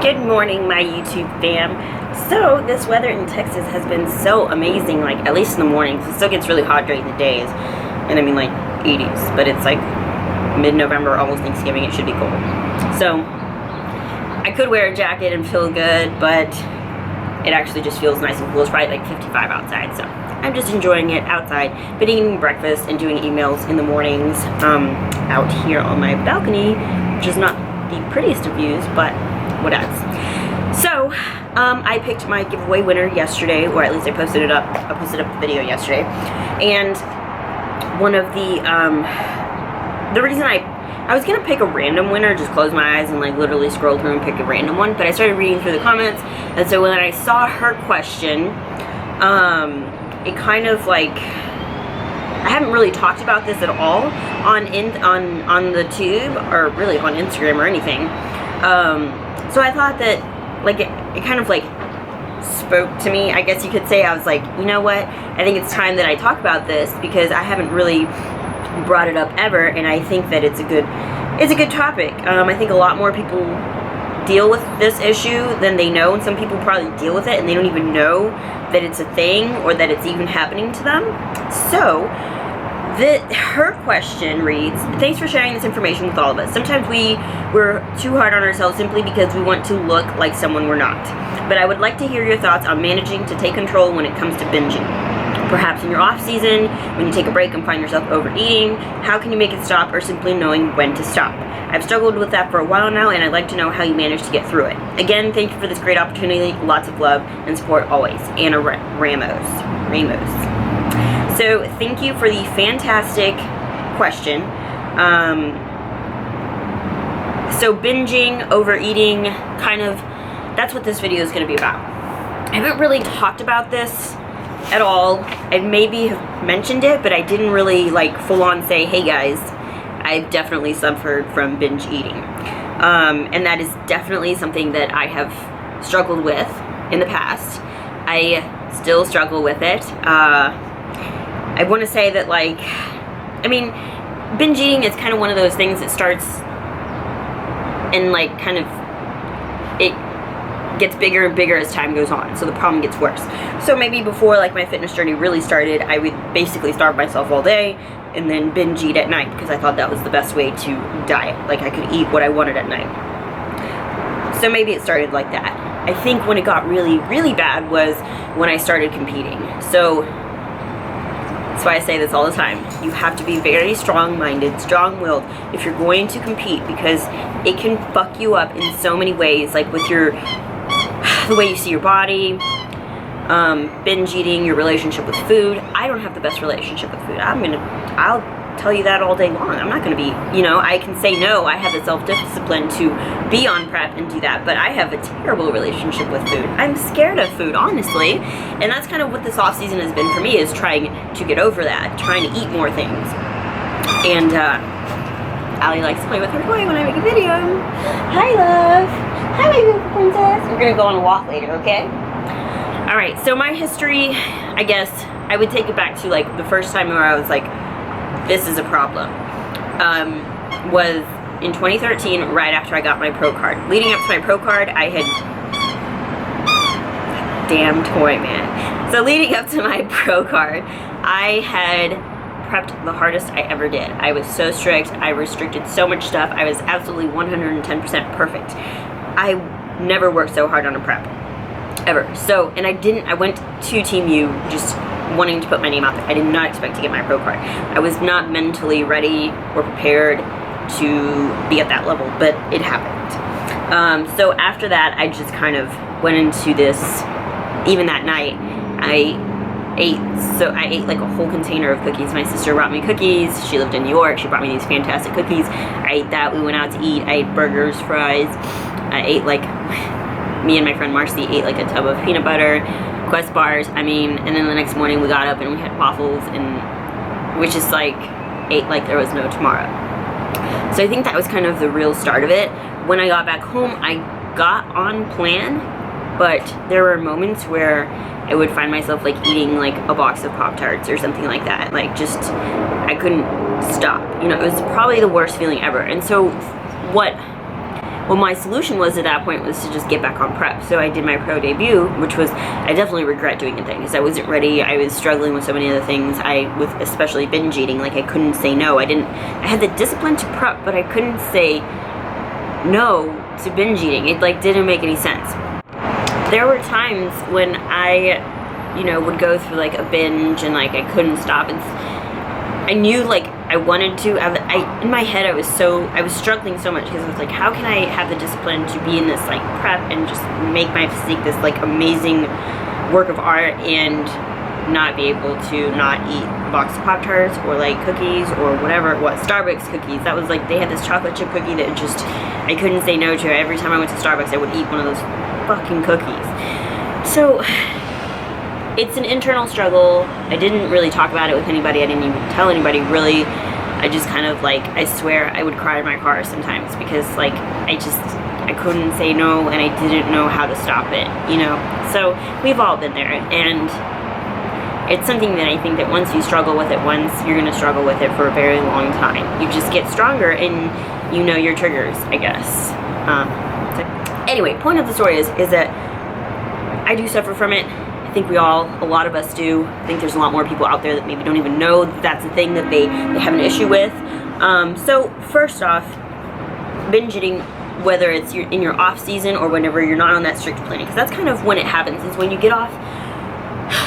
Good morning, my YouTube fam. So this weather in Texas has been so amazing, like at least in the mornings. It still gets really hot during the days, and I mean like 80s, but it's like mid-November, almost Thanksgiving. It should be cold. So I could wear a jacket and feel good, but it actually just feels nice and cool. It's probably like 55 outside, so I'm just enjoying it outside. Been eating breakfast and doing emails in the mornings out here on my balcony, which is not the prettiest of views, but what else? So I picked my giveaway winner yesterday, or at least I posted it up. I posted up the video yesterday, and one of the reason I was gonna pick a random winner, just close my eyes and like literally scroll through and pick a random one, but I started reading through the comments, and so when I saw her question, it kind of like, I haven't really talked about this at all on the tube, or really on Instagram or anything. So I thought that like it kind of like spoke to me, I guess you could say. I was like, you know what, I think it's time that I talk about this, because I haven't really brought it up ever, and I think that it's a good topic. I think a lot more people deal with this issue than they know, and some people probably deal with it and they don't even know that it's a thing or that it's even happening to them. So her question reads, thanks for sharing this information with all of us. Sometimes we're too hard on ourselves simply because we want to look like someone we're not. But I would like to hear your thoughts on managing to take control when it comes to binging. Perhaps in your off season, when you take a break and find yourself overeating, how can you make it stop, or simply knowing when to stop? I've struggled with that for a while now, and I'd like to know how you manage to get through it. Again, thank you for this great opportunity. Lots of love and support always. Anna Ramos. So thank you for the fantastic question. So binging, overeating, kind of, that's what this video is going to be about. I haven't really talked about this at all. I maybe have mentioned it, but I didn't really like full on say, hey guys, I've definitely suffered from binge eating. And that is definitely something that I have struggled with in the past. I still struggle with it. I want to say that, like, I mean, binge eating is kind of one of those things that starts and like kind of, it gets bigger and bigger as time goes on, so the problem gets worse. So maybe before like my fitness journey really started, I would basically starve myself all day and then binge eat at night, because I thought that was the best way to diet. Like I could eat what I wanted at night. So maybe it started like that. I think when it got really, really bad was when I started competing. So that's why I say this all the time. You have to be very strong-minded, strong-willed if you're going to compete, because it can fuck you up in so many ways, like with the way you see your body, binge eating, your relationship with food. I don't have the best relationship with food. I'll tell you that all day long. I'm not gonna be, you know, I can say no. I have the self-discipline to be on prep and do that, but I have a terrible relationship with food. I'm scared of food, honestly, and that's kind of what this off season has been for me, is trying to get over that, trying to eat more things. And Allie likes to play with her toy when I make a video. Hi, love. Hi, my beautiful princess. We're gonna go on a walk later, okay? All right, so my history, I guess I would take it back to like the first time where I was like, this is a problem, was in 2013, right after I got my pro card. Leading up to my pro card, I had, damn toy, man. So leading up to my pro card, I had prepped the hardest I ever did. I was so strict. I restricted so much stuff. I was absolutely 110% perfect. I never worked so hard on a prep, ever. So, and I went to Team U just wanting to put my name out there. I did not expect to get my pro card. I was not mentally ready or prepared to be at that level, but it happened. So after that, I just kind of went into this. Even that night, I ate like a whole container of cookies. My sister brought me cookies. She lived in New York. She brought me these fantastic cookies. I ate that. We went out to eat. I ate burgers, fries. I ate like, me and my friend Marcy ate like a tub of peanut butter, Quest bars, I mean, and then the next morning we got up and we had waffles, and we just like ate like there was no tomorrow. So I think that was kind of the real start of it. When I got back home, I got on plan, but there were moments where I would find myself like eating like a box of Pop-Tarts or something like that. Like just, I couldn't stop. You know, it was probably the worst feeling ever. And so what Well, my solution was at that point was to just get back on prep. So I did my pro debut, which was, I definitely regret doing it then because I wasn't ready. I was struggling with so many other things. With especially binge eating, like I couldn't say no. I had the discipline to prep, but I couldn't say no to binge eating. It like didn't make any sense. There were times when I, would go through like a binge and like I couldn't stop, and I knew like I wanted to. In my head I was struggling so much because I was like, how can I have the discipline to be in this like prep and just make my physique this like amazing work of art and not be able to not eat a box of Pop-Tarts or like cookies or whatever it was, Starbucks cookies. That was like, they had this chocolate chip cookie that just, I couldn't say no to. Every time I went to Starbucks I would eat one of those fucking cookies. So it's an internal struggle. I didn't really talk about it with anybody. I didn't even tell anybody really. I just kind of like, I swear I would cry in my car sometimes because like I couldn't say no and I didn't know how to stop it, So we've all been there, and it's something that I think that once you struggle with it once, you're gonna struggle with it for a very long time. You just get stronger and you know your triggers, I guess. Anyway, point of the story is that I do suffer from it. I think a lot of us do. I think there's a lot more people out there that maybe don't even know that that's a thing that they have an issue with. So first off, binge eating, whether it's in your off season or whenever you're not on that strict planning, because that's kind of when it happens, is when you get off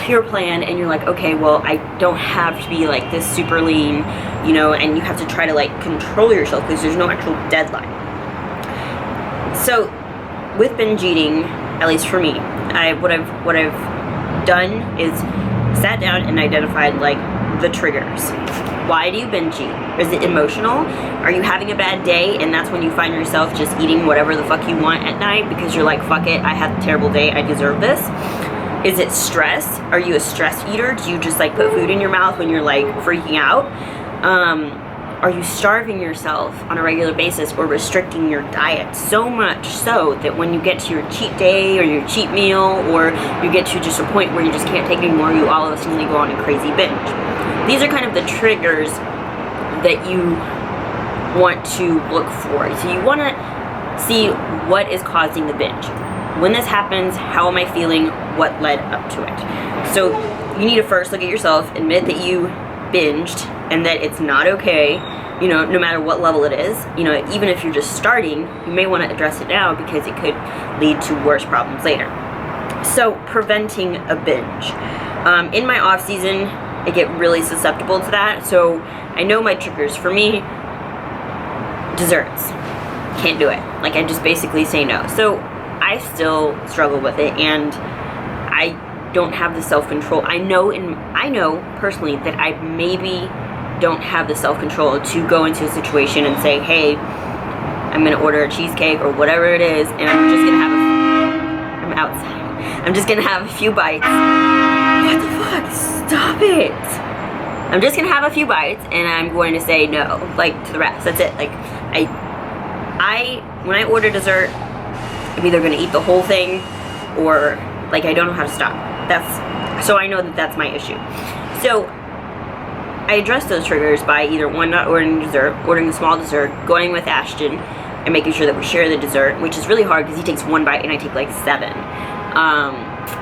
your plan and you're like, okay, well, I don't have to be like this super lean, and you have to try to like control yourself because there's no actual deadline. So with binge eating, at least for me, what I've done is sat down and identified like the triggers. Why do you binge eat? Is it emotional? Are you having a bad day and that's when you find yourself just eating whatever the fuck you want at night because you're like, fuck it, I had a terrible day, I deserve this? Is it stress? Are you a stress eater? Do you just like put food in your mouth when you're like freaking out? Are you starving yourself on a regular basis or restricting your diet so much so that when you get to your cheat day or your cheat meal, or you get to just a point where you just can't take anymore, you all of a sudden go on a crazy binge? These are kind of the triggers that you want to look for. So you want to see what is causing the binge. When this happens, how am I feeling? What led up to it? So you need to first look at yourself, admit that you binged and that it's not okay, no matter what level it is. Even if you're just starting, you may want to address it now because it could lead to worse problems later. So preventing a binge. In my off season, I get really susceptible to that. So I know my triggers. For me, desserts. Can't do it. Like I just basically say no. So I still struggle with it, and I don't have the self-control. I know personally that I maybe don't have the self-control to go into a situation and say, hey, I'm gonna order a cheesecake or whatever it is, and I'm just gonna have a few bites. What the fuck? Stop it. I'm just gonna have a few bites and I'm going to say no, like, to the rest. That's it. Like, when I order dessert, I'm either gonna eat the whole thing or like I don't know how to stop. So I know that that's my issue. So I address those triggers by either one, not ordering dessert, ordering a small dessert, going with Ashton and making sure that we share the dessert, which is really hard because he takes one bite and I take like 7.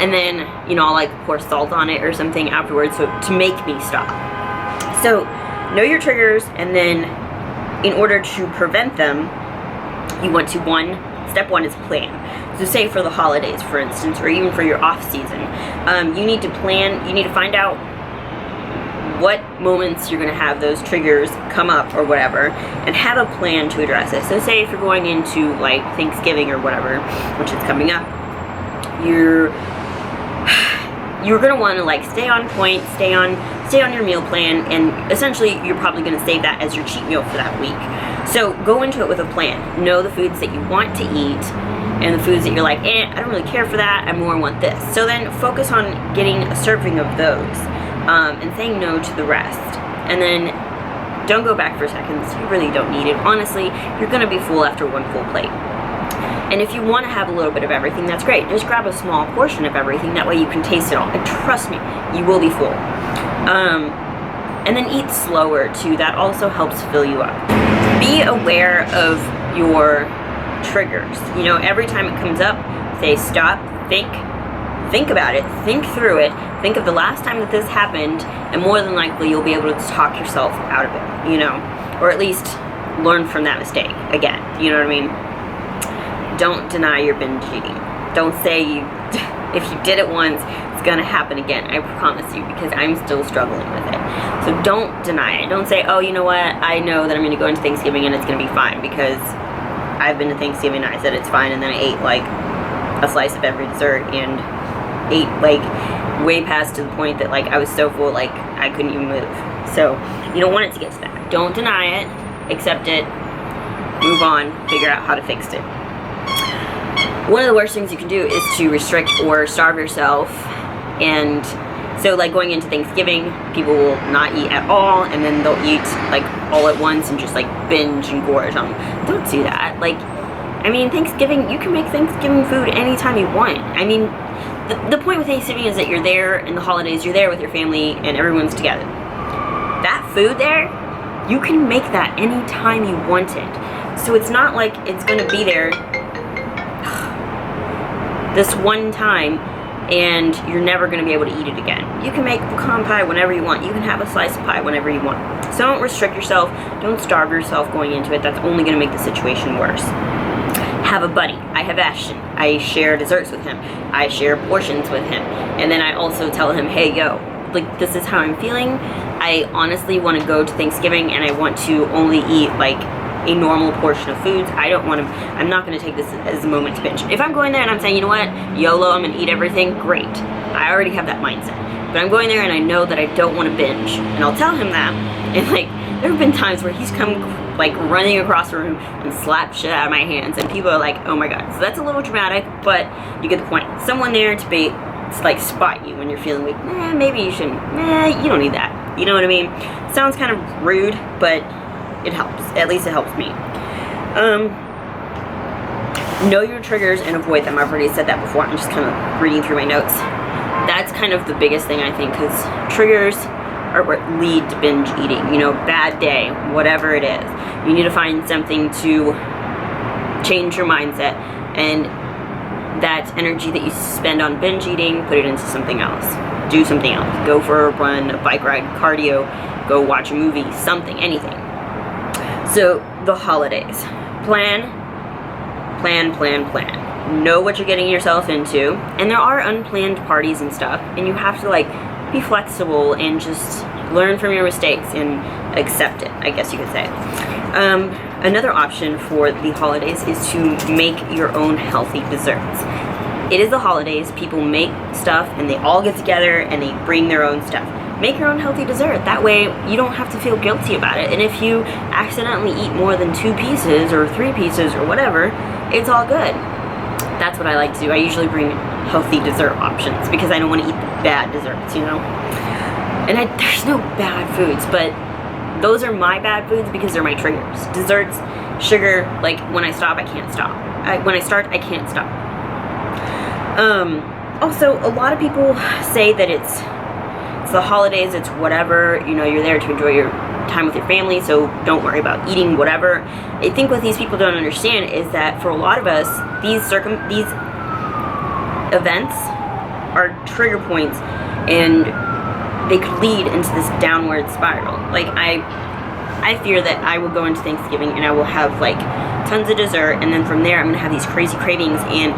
And then, I'll like pour salt on it or something afterwards to make me stop. So know your triggers, and then in order to prevent them, you want to, step one is plan. So say for the holidays, for instance, or even for your off season, you need to plan, you need to find out what moments you're going to have those triggers come up or whatever, and have a plan to address it. So say if you're going into like Thanksgiving or whatever, which is coming up, you're going to want to like stay on point, stay on your meal plan, and essentially you're probably going to save that as your cheat meal for that week. So go into it with a plan. Know the foods that you want to eat and the foods that you're like, I don't really care for that, I more want this. So then focus on getting a serving of those, and saying no to the rest. And then don't go back for seconds. You really don't need it. Honestly, you're going to be full after one full plate. And if you want to have a little bit of everything, that's great. Just grab a small portion of everything. That way you can taste it all. And trust me, you will be full. And then eat slower too. That also helps fill you up. Be aware of your triggers. You know, every time it comes up, say stop, think about it, think through it, think of the last time that this happened, and more than likely you'll be able to talk yourself out of it, you know, or at least learn from that mistake again, you know what I mean? Don't deny your binge eating. Don't say if you did it once, it's gonna happen again. I promise you, because I'm still struggling with it. So don't deny it. Don't say, oh, you know what, I know that I'm gonna go into Thanksgiving and it's gonna be fine, because I've been to Thanksgiving and I said it's fine, and then I ate like a slice of every dessert and ate like way past to the point that like I was so full like I couldn't even move. So you don't want it to get to that. Don't deny it, accept it, move on, figure out how to fix it. One of the worst things you can do is to restrict or starve yourself. And so like going into Thanksgiving, people will not eat at all, and then they'll eat like all at once and just like binge and gorge on them. Don't do that. Like, I mean, Thanksgiving, you can make Thanksgiving food anytime you want. I mean, the point with Thanksgiving is that you're there in the holidays, you're there with your family, and everyone's together. That food there, you can make that anytime you want it. So it's not like it's gonna be there this one time and you're never gonna be able to eat it again. You can make pecan pie whenever you want. You can have a slice of pie whenever you want. So don't restrict yourself, don't starve yourself going into it. That's only gonna make the situation worse. Have a buddy. I have Ashton. I share desserts with him. I share portions with him. And then I also tell him, hey, yo, like, this is how I'm feeling. I honestly want to go to Thanksgiving and I want to only eat like a normal portion of foods. I'm not going to take this as a moment to binge. If I'm going there and I'm saying, you know what, YOLO, I'm going to eat everything, great. I already have that mindset. But I'm going there and I know that I don't want to binge. And I'll tell him that. And like, there have been times where he's come like running across the room and slapped shit out of my hands, and people are like, oh my god. So that's a little dramatic, but you get the point. Someone there to like spot you when you're feeling weak. Maybe you shouldn't. You don't need that. You know what I mean? Sounds kind of rude, but it helps. At least it helps me. Know your triggers and avoid them. I've already said that before. I'm just kind of reading through my notes. That's kind of the biggest thing, I think, because triggers are what lead to binge eating. You know, bad day, whatever it is. You need to find something to change your mindset, and that energy that you spend on binge eating, put it into something else. Do something else. Go for a run, a bike ride, cardio, go watch a movie, something, anything. So, the holidays. Plan. Know what you're getting yourself into. And there are unplanned parties and stuff, and you have to like be flexible and just learn from your mistakes and accept it, I guess you could say. Another option for the holidays is to make your own healthy desserts. It is the holidays, people make stuff and they all get together and they bring their own stuff. Make your own healthy dessert. That way you don't have to feel guilty about it. And if you accidentally eat more than 2 pieces or 3 pieces or whatever, it's all good. That's what I like to do. I usually bring healthy dessert options because I don't want to eat the bad desserts, you know? And there's no bad foods, but those are my bad foods because they're my triggers. Desserts, sugar, like when I stop, I can't stop. When I start, I can't stop. Also, a lot of people say that it's the holidays, it's whatever, you know, you're there to enjoy your time with your family, so don't worry about eating whatever. I think what these people don't understand is that for a lot of us, these events are trigger points, and they could lead into this downward spiral. Like I fear that I will go into Thanksgiving and I will have like tons of dessert, and then from there I'm gonna have these crazy cravings, and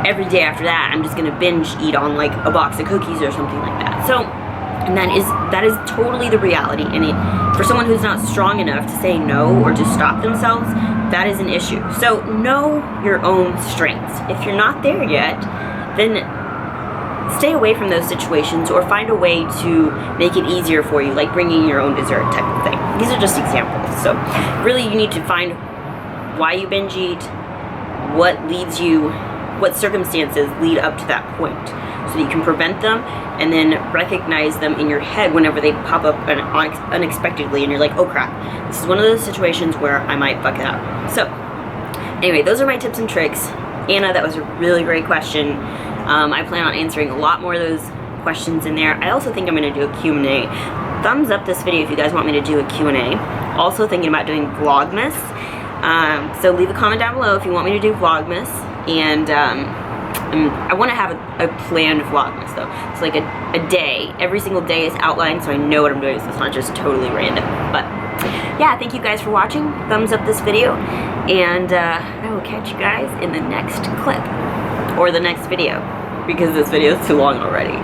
every day after that I'm just gonna binge eat on like a box of cookies or something like that. So, and that is totally the reality. And for someone who's not strong enough to say no or to stop themselves, that is an issue. So know your own strengths. If you're not there yet, then stay away from those situations or find a way to make it easier for you, like bringing your own dessert type of thing. These are just examples. So really you need to find why you binge eat, what circumstances lead up to that point, so that you can prevent them and then recognize them in your head whenever they pop up unexpectedly and you're like, oh crap, this is one of those situations where I might fuck it up. So anyway, those are my tips and tricks. Anna, that was a really great question. I plan on answering a lot more of those questions in there. I also think I'm going to do a Q&A. Thumbs up this video if you guys want me to do a Q&A. Also thinking about doing Vlogmas. So leave a comment down below if you want me to do Vlogmas, and I want to have a planned Vlogmas though. It's like a day, every single day is outlined so I know what I'm doing, so it's not just totally random. But yeah, thank you guys for watching. Thumbs up this video, and I will catch you guys in the next clip, or the next video, because this video is too long already.